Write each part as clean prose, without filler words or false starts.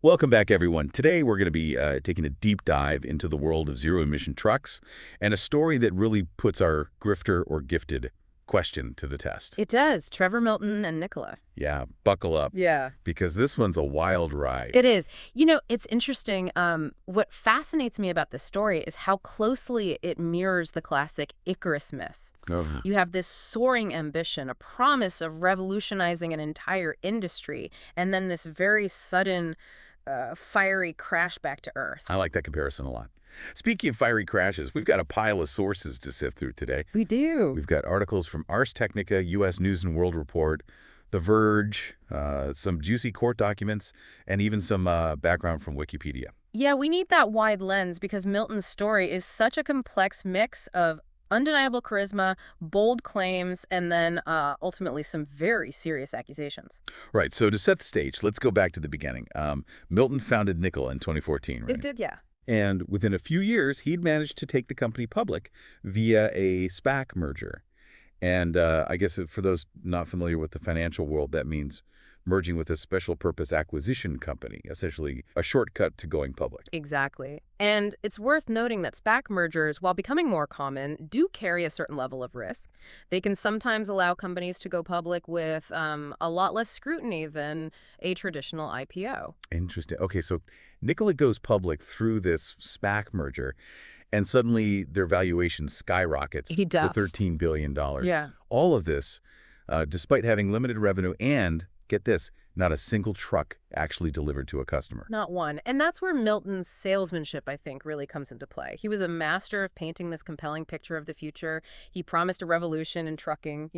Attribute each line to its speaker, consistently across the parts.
Speaker 1: Welcome back, everyone. Today, we're going to be taking a deep dive into the world of zero-emission trucks and a story that really puts our grifter or gifted question to the test.
Speaker 2: It does. Trevor Milton and Nikola.
Speaker 1: Yeah, buckle up,
Speaker 2: Yeah.
Speaker 1: because this one's a wild ride.
Speaker 2: It is. It's interesting. What fascinates me about this story is how closely it mirrors the classic Icarus myth.
Speaker 1: Oh.
Speaker 2: You have this soaring ambition, a promise of revolutionizing an entire industry, and then this very sudden, fiery crash back to Earth.
Speaker 1: I like that comparison a lot. Speaking of fiery crashes, we've got a pile of sources to sift through today.
Speaker 2: We do.
Speaker 1: We've got articles from Ars Technica, U.S. News and World Report, The Verge, some juicy court documents, and even some background from Wikipedia.
Speaker 2: Yeah, we need that wide lens because Milton's story is such a complex mix of undeniable charisma, bold claims, and then ultimately some very serious accusations.
Speaker 1: Right, so to set the stage, let's go back to the beginning. Milton founded Nikola in 2014, right?
Speaker 2: It did, yeah.
Speaker 1: And within a few years, he'd managed to take the company public via a SPAC merger. And I guess for those not familiar with the financial world, that means merging with a special purpose acquisition company, essentially a shortcut to going public.
Speaker 2: Exactly. And it's worth noting that SPAC mergers, while becoming more common, do carry a certain level of risk. They can sometimes allow companies to go public with a lot less scrutiny than a traditional IPO.
Speaker 1: Interesting. Okay, so Nikola goes public through this SPAC merger, and suddenly their valuation skyrockets
Speaker 2: He does.
Speaker 1: to $13 billion.
Speaker 2: Yeah.
Speaker 1: All of this, despite having limited revenue and, get this, not a single truck actually delivered to a customer.
Speaker 2: Not one. And that's where Milton's salesmanship, I think, really comes into play. He was a master of painting this compelling picture of the future. He promised a revolution in trucking,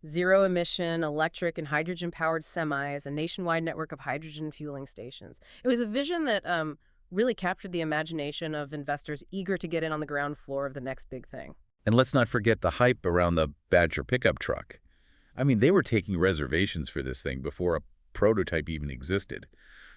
Speaker 2: zero emission, electric and hydrogen-powered semis, a nationwide network of hydrogen fueling stations. It was a vision that really captured the imagination of investors eager to get in on the ground floor of the next big thing.
Speaker 1: And let's not forget the hype around the Badger pickup truck. I mean, they were taking reservations for this thing before a prototype even existed.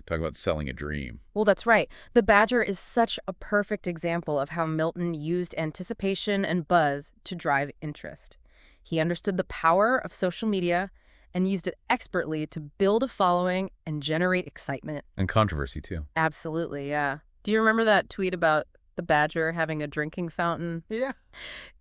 Speaker 1: Talk about selling a dream.
Speaker 2: Well, that's right. The Badger is such a perfect example of how Milton used anticipation and buzz to drive interest. He understood the power of social media and used it expertly to build a following and generate excitement.
Speaker 1: And controversy, too.
Speaker 2: Absolutely, yeah. Do you remember that tweet about the Badger having a drinking fountain?
Speaker 1: Yeah.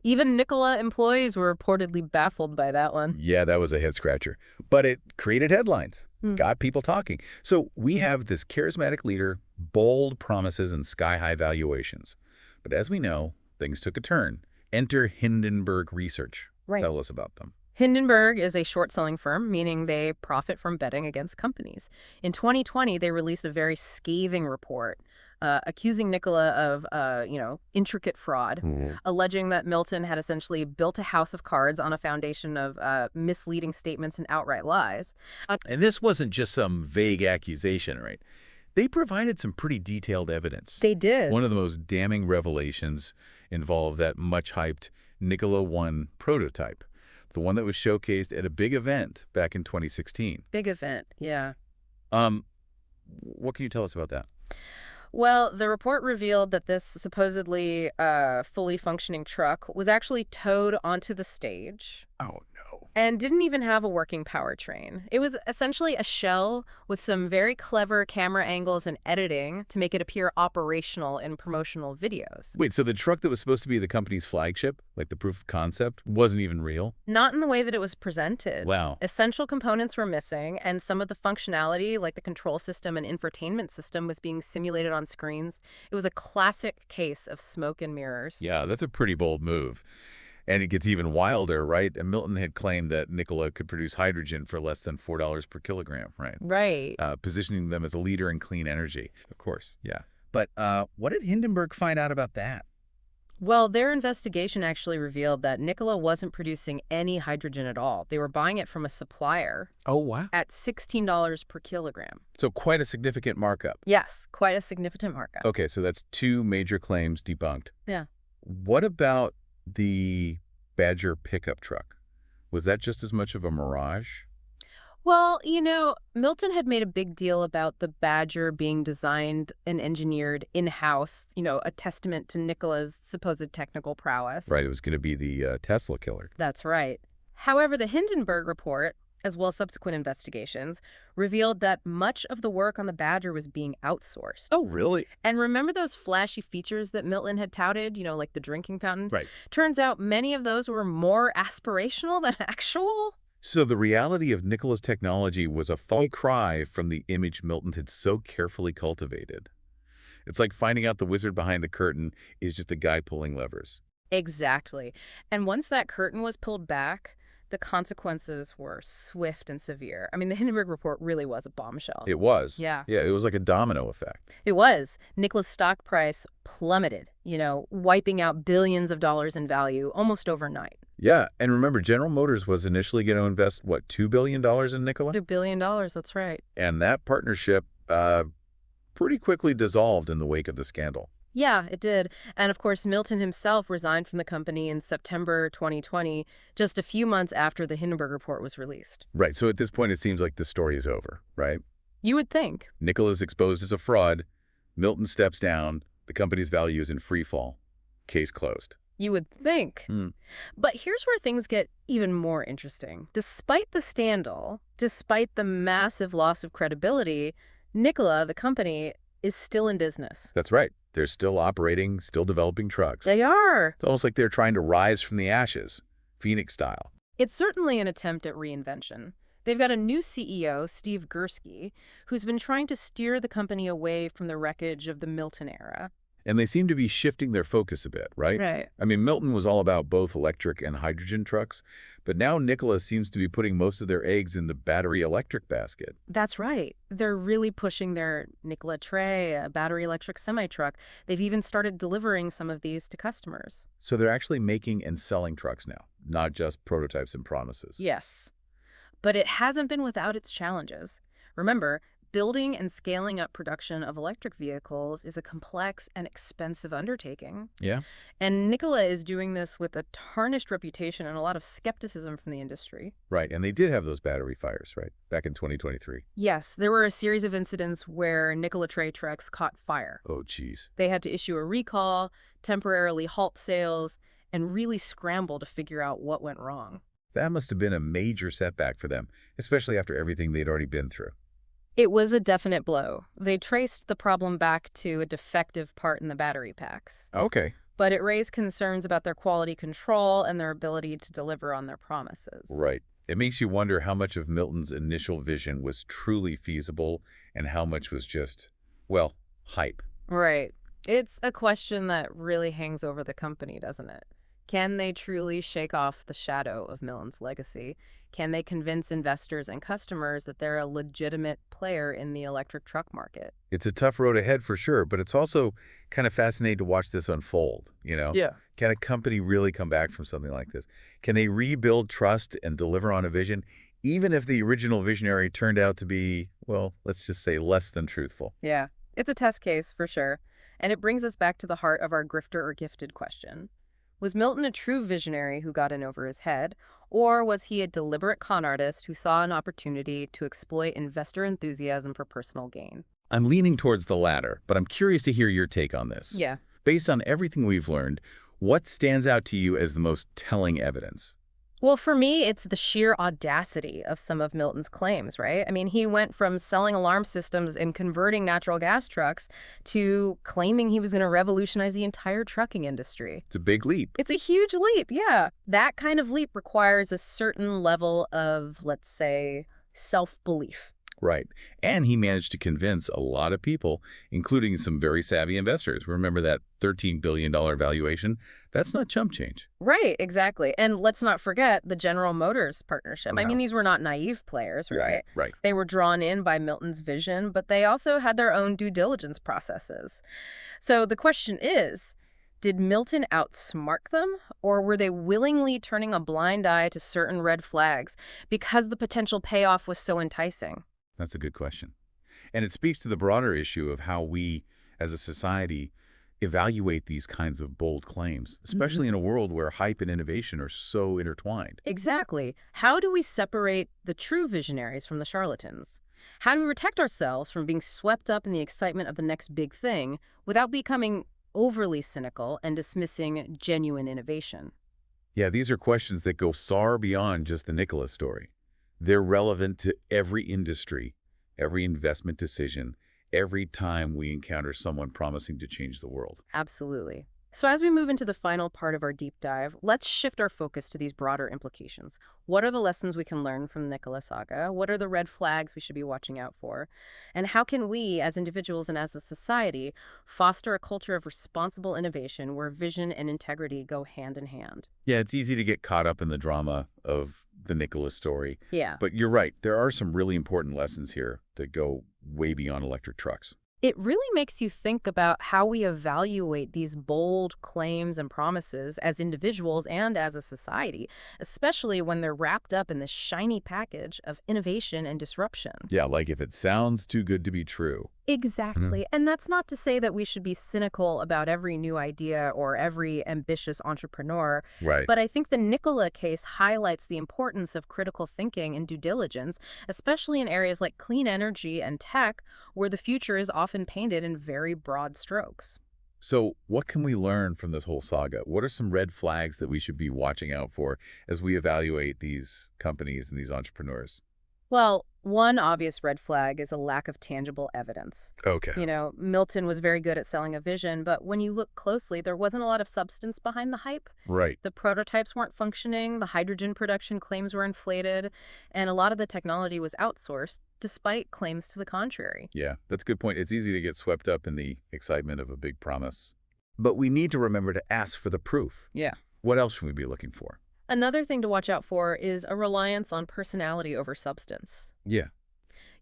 Speaker 2: Even Nikola employees were reportedly baffled by that one.
Speaker 1: Yeah, that was a head-scratcher. But it created headlines, got people talking. So we have this charismatic leader, bold promises, and sky-high valuations. But as we know, things took a turn. Enter Hindenburg Research.
Speaker 2: Right.
Speaker 1: Tell us about them.
Speaker 2: Hindenburg is a short-selling firm, meaning they profit from betting against companies. In 2020, they released a very scathing report accusing Nikola of, intricate fraud, alleging that Milton had essentially built a house of cards on a foundation of misleading statements and outright lies.
Speaker 1: And this wasn't just some vague accusation, right? They provided some pretty detailed evidence.
Speaker 2: They did.
Speaker 1: One of the most damning revelations involved that much-hyped Nikola 1 prototype, the one that was showcased at a big event back in 2016.
Speaker 2: Big event, yeah.
Speaker 1: What can you tell us about that?
Speaker 2: Well, the report revealed that this supposedly fully functioning truck was actually towed onto the stage.
Speaker 1: Oh, no.
Speaker 2: And didn't even have a working powertrain. It was essentially a shell with some very clever camera angles and editing to make it appear operational in promotional videos.
Speaker 1: Wait, so the truck that was supposed to be the company's flagship, like the proof of concept, wasn't even real?
Speaker 2: Not in the way that it was presented.
Speaker 1: Wow.
Speaker 2: Essential components were missing, and some of the functionality, like the control system and infotainment system, was being simulated on screens. It was a classic case of smoke and mirrors.
Speaker 1: Yeah, that's a pretty bold move. And it gets even wilder, right? And Milton had claimed that Nikola could produce hydrogen for less than $4 per kilogram, right?
Speaker 2: Right.
Speaker 1: Positioning them as a leader in clean energy, of course, yeah. But what did Hindenburg find out about that?
Speaker 2: Well, their investigation actually revealed that Nikola wasn't producing any hydrogen at all. They were buying it from a supplier.
Speaker 1: Oh, wow.
Speaker 2: At $16 per kilogram.
Speaker 1: So quite a significant markup.
Speaker 2: Yes, quite a significant markup.
Speaker 1: Okay, so that's two major claims debunked.
Speaker 2: Yeah.
Speaker 1: What about the Badger pickup truck? Was that just as much of a mirage?
Speaker 2: Well, Milton had made a big deal about the Badger being designed and engineered in-house, a testament to Nikola's supposed technical prowess.
Speaker 1: Right, it was going to be the Tesla killer.
Speaker 2: That's right. However, the Hindenburg report as well as subsequent investigations, revealed that much of the work on the Badger was being outsourced.
Speaker 1: Oh, really?
Speaker 2: And remember those flashy features that Milton had touted, like the drinking fountain?
Speaker 1: Right.
Speaker 2: Turns out many of those were more aspirational than actual.
Speaker 1: So the reality of Nikola's technology was a far cry from the image Milton had so carefully cultivated. It's like finding out the wizard behind the curtain is just a guy pulling levers.
Speaker 2: Exactly. And once that curtain was pulled back, the consequences were swift and severe. I mean, the Hindenburg report really was a bombshell.
Speaker 1: It was.
Speaker 2: Yeah.
Speaker 1: Yeah, it was like a domino effect.
Speaker 2: It was. Nikola's stock price plummeted, wiping out billions of dollars in value almost overnight.
Speaker 1: Yeah, and remember, General Motors was initially going to invest, what, $2 billion in Nikola?
Speaker 2: $2 billion, that's right.
Speaker 1: And that partnership pretty quickly dissolved in the wake of the scandal.
Speaker 2: Yeah, it did. And of course, Milton himself resigned from the company in September 2020, just a few months after the Hindenburg report was released.
Speaker 1: Right, so at this point, it seems like the story is over, right?
Speaker 2: You would think.
Speaker 1: Nikola's exposed as a fraud. Milton steps down. The company's value is in free fall. Case closed.
Speaker 2: You would think. But here's where things get even more interesting. Despite the scandal, despite the massive loss of credibility, Nikola, the company, is still in business.
Speaker 1: That's right. They're still operating, still developing trucks.
Speaker 2: They are.
Speaker 1: It's almost like they're trying to rise from the ashes, Phoenix style.
Speaker 2: It's certainly an attempt at reinvention. They've got a new CEO, Steve Gursky, who's been trying to steer the company away from the wreckage of the Milton era.
Speaker 1: And they seem to be shifting their focus a bit, right?
Speaker 2: Right.
Speaker 1: I mean, Milton was all about both electric and hydrogen trucks, but now Nikola seems to be putting most of their eggs in the battery electric basket.
Speaker 2: That's right. They're really pushing their Nikola Tre, a battery electric semi-truck. They've even started delivering some of these to customers.
Speaker 1: So they're actually making and selling trucks now, not just prototypes and promises.
Speaker 2: Yes. But it hasn't been without its challenges. Remember, building and scaling up production of electric vehicles is a complex and expensive undertaking.
Speaker 1: Yeah?
Speaker 2: And Nikola is doing this with a tarnished reputation and a lot of skepticism from the industry.
Speaker 1: Right, and they did have those battery fires, right, back in 2023.
Speaker 2: Yes, there were a series of incidents where Nikola Tre trucks caught fire.
Speaker 1: Oh, geez.
Speaker 2: They had to issue a recall, temporarily halt sales, and really scramble to figure out what went wrong.
Speaker 1: That must have been a major setback for them, especially after everything they'd already been through.
Speaker 2: It was a definite blow. They traced the problem back to a defective part in the battery packs.
Speaker 1: Okay.
Speaker 2: But it raised concerns about their quality control and their ability to deliver on their promises.
Speaker 1: Right. It makes you wonder how much of Milton's initial vision was truly feasible and how much was just, well, hype.
Speaker 2: Right. It's a question that really hangs over the company, doesn't it? Can they truly shake off the shadow of Milton's legacy? Can they convince investors and customers that they're a legitimate player in the electric truck market?
Speaker 1: It's a tough road ahead for sure, but it's also kind of fascinating to watch this unfold,
Speaker 2: Yeah.
Speaker 1: Can a company really come back from something like this? Can they rebuild trust and deliver on a vision, even if the original visionary turned out to be, well, let's just say less than truthful?
Speaker 2: Yeah. It's a test case for sure. And it brings us back to the heart of our grifter or gifted question. Was Milton a true visionary who got in over his head, or was he a deliberate con artist who saw an opportunity to exploit investor enthusiasm for personal gain?
Speaker 1: I'm leaning towards the latter, but I'm curious to hear your take on this.
Speaker 2: Yeah.
Speaker 1: Based on everything we've learned, what stands out to you as the most telling evidence?
Speaker 2: Well, for me, it's the sheer audacity of some of Milton's claims, right? I mean, he went from selling alarm systems and converting natural gas trucks to claiming he was going to revolutionize the entire trucking industry.
Speaker 1: It's a big leap.
Speaker 2: It's a huge leap, yeah. That kind of leap requires a certain level of, let's say, self-belief.
Speaker 1: Right. And he managed to convince a lot of people, including some very savvy investors. Remember that $13 billion valuation? That's not chump change.
Speaker 2: Right, exactly. And let's not forget the General Motors partnership. I mean, these were not naive players, right?
Speaker 1: Right.
Speaker 2: They were drawn in by Milton's vision, but they also had their own due diligence processes. So the question is, did Milton outsmart them, or were they willingly turning a blind eye to certain red flags because the potential payoff was so enticing?
Speaker 1: That's a good question. And it speaks to the broader issue of how we, as a society, evaluate these kinds of bold claims, especially in a world where hype and innovation are so intertwined.
Speaker 2: Exactly. How do we separate the true visionaries from the charlatans? How do we protect ourselves from being swept up in the excitement of the next big thing without becoming overly cynical and dismissing genuine innovation?
Speaker 1: Yeah, these are questions that go far beyond just the Nikola story. They're relevant to every industry, every investment decision, every time we encounter someone promising to change the world.
Speaker 2: Absolutely. So as we move into the final part of our deep dive, let's shift our focus to these broader implications. What are the lessons we can learn from the Nikola saga? What are the red flags we should be watching out for? And how can we, as individuals and as a society, foster a culture of responsible innovation where vision and integrity go hand in hand?
Speaker 1: Yeah, it's easy to get caught up in the drama of the Nikola story.
Speaker 2: Yeah.
Speaker 1: But you're right, there are some really important lessons here that go way beyond electric trucks.
Speaker 2: It really makes you think about how we evaluate these bold claims and promises as individuals and as a society, especially when they're wrapped up in this shiny package of innovation and disruption.
Speaker 1: Yeah, like if it sounds too good to be true.
Speaker 2: Exactly. And that's not to say that we should be cynical about every new idea or every ambitious entrepreneur,
Speaker 1: Right.
Speaker 2: but I think the Nikola case highlights the importance of critical thinking and due diligence, especially in areas like clean energy and tech, where the future is often painted in very broad strokes.
Speaker 1: So what can we learn from this whole saga? What are some red flags that we should be watching out for as we evaluate these companies and these entrepreneurs?
Speaker 2: Well, one obvious red flag is a lack of tangible evidence.
Speaker 1: Okay.
Speaker 2: Milton was very good at selling a vision, but when you look closely, there wasn't a lot of substance behind the hype.
Speaker 1: Right.
Speaker 2: The prototypes weren't functioning, the hydrogen production claims were inflated, and a lot of the technology was outsourced, despite claims to the contrary.
Speaker 1: Yeah, that's a good point. It's easy to get swept up in the excitement of a big promise. But we need to remember to ask for the proof.
Speaker 2: Yeah.
Speaker 1: What else should we be looking for?
Speaker 2: Another thing to watch out for is a reliance on personality over substance.
Speaker 1: Yeah.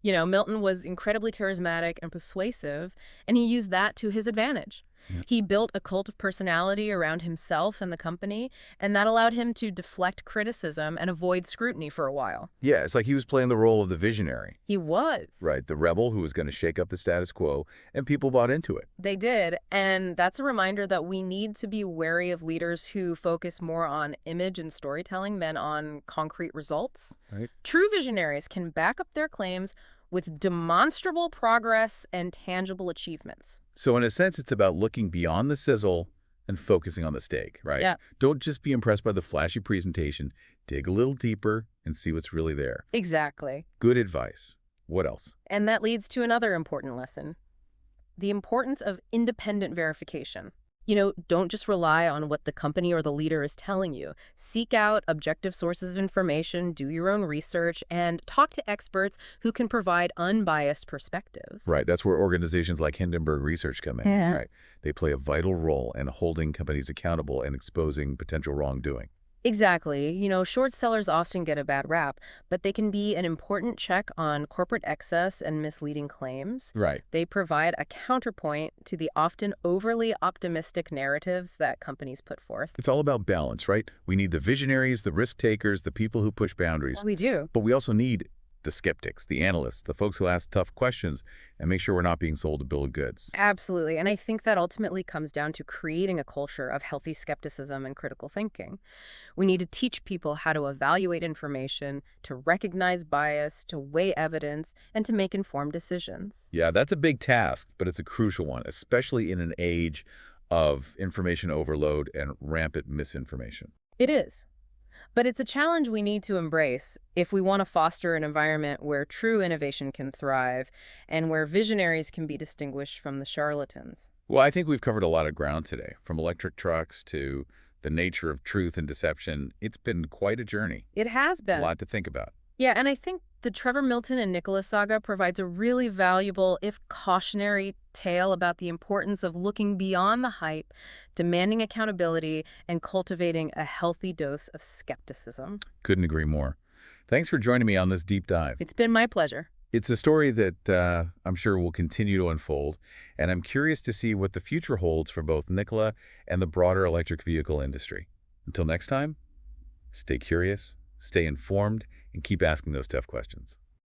Speaker 2: Milton was incredibly charismatic and persuasive, and he used that to his advantage.
Speaker 1: Yeah.
Speaker 2: He built a cult of personality around himself and the company, and that allowed him to deflect criticism and avoid scrutiny for a while.
Speaker 1: Yeah, it's like he was playing the role of the visionary.
Speaker 2: He was.
Speaker 1: Right, the rebel who was going to shake up the status quo, and people bought into it.
Speaker 2: They did, and that's a reminder that we need to be wary of leaders who focus more on image and storytelling than on concrete results.
Speaker 1: Right.
Speaker 2: True visionaries can back up their claims with demonstrable progress and tangible achievements.
Speaker 1: So in a sense, it's about looking beyond the sizzle and focusing on the steak, right?
Speaker 2: Yeah.
Speaker 1: Don't just be impressed by the flashy presentation. Dig a little deeper and see what's really there.
Speaker 2: Exactly.
Speaker 1: Good advice. What else?
Speaker 2: And that leads to another important lesson: the importance of independent verification. Don't just rely on what the company or the leader is telling you. Seek out objective sources of information, do your own research, and talk to experts who can provide unbiased perspectives.
Speaker 1: Right, that's where organizations like Hindenburg Research come in,
Speaker 2: Yeah.
Speaker 1: right? They play a vital role in holding companies accountable and exposing potential wrongdoing.
Speaker 2: Exactly. Short sellers often get a bad rap, but they can be an important check on corporate excess and misleading claims.
Speaker 1: Right.
Speaker 2: They provide a counterpoint to the often overly optimistic narratives that companies put forth.
Speaker 1: It's all about balance, right? We need the visionaries, the risk takers, the people who push boundaries.
Speaker 2: We do.
Speaker 1: But we also need the skeptics, the analysts, the folks who ask tough questions and make sure we're not being sold a bill of goods.
Speaker 2: Absolutely. And I think that ultimately comes down to creating a culture of healthy skepticism and critical thinking. We need to teach people how to evaluate information, to recognize bias, to weigh evidence, and to make informed decisions.
Speaker 1: Yeah, that's a big task, but it's a crucial one, especially in an age of information overload and rampant misinformation.
Speaker 2: It is. But it's a challenge we need to embrace if we want to foster an environment where true innovation can thrive and where visionaries can be distinguished from the charlatans.
Speaker 1: Well, I think we've covered a lot of ground today, from electric trucks to the nature of truth and deception. It's been quite a journey,
Speaker 2: It has
Speaker 1: a
Speaker 2: been.
Speaker 1: lot to think about.
Speaker 2: Yeah, and I think the Trevor Milton and Nikola saga provides a really valuable, if cautionary, tale about the importance of looking beyond the hype, demanding accountability, and cultivating a healthy dose of skepticism.
Speaker 1: Couldn't agree more. Thanks for joining me on this deep dive.
Speaker 2: It's been my pleasure.
Speaker 1: It's a story that I'm sure will continue to unfold, and I'm curious to see what the future holds for both Nikola and the broader electric vehicle industry. Until next time, stay curious, stay informed, and keep asking those tough questions.